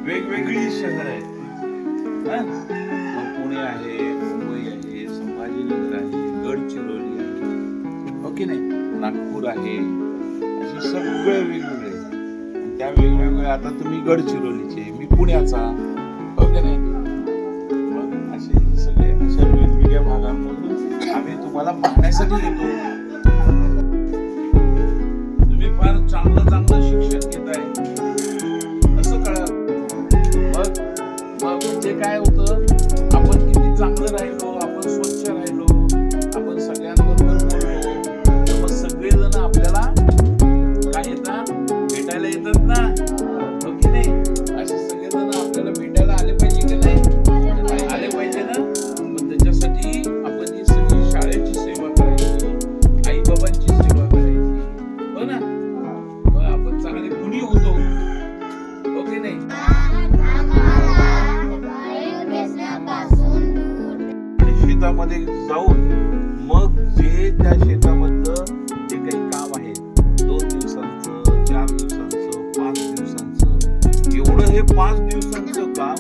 वेगवेगळी शहर आहेत. मग पुणे आहे, मुंबई आहे, संभाजीनगर आहे, गडचिरोली आहे, हो की नाही, नागपूर आहे, असे सगळे वेगवेगळे. त्या वेगवेगळ्या, आता तुम्ही गडचिरोलीचे, मी पुण्याचा, हो की नाही. मग असे सगळे अशा वेगवेगळ्या भागांमधून आम्ही तुम्हाला पाहण्यासाठी येतो. तुम्ही फार चांगलं चांगलं शिक्षण घेताय असं कळलं. मग म्हणजे काय होतं, आपण किती चांगलं राहिलो, आपण स्वच्छ राहिलो, आपण सगळ्यांबरोबर बोललो, तर मग सगळेजण आपल्याला काय येतात, भेटायला येतात ना, हो की नाही. असे सगळेजण आपल्याला भेटायला आले पाहिजे की नाही, आले पाहिजे ना. मग त्याच्यासाठी आपण ही सगळी शाळेची सेवा करायची, आई बाबांची सेवा करायची, हो ना. मग आपण चांगले गुणी होतो, हो की नाही. शेतामध्ये जाऊन मग जे त्या शेतामधलं जे काही काम आहे, 2 दिवसांचं, 4 दिवसांचं, 5 दिवसांचं, एवढं हे 5 दिवसांचं काम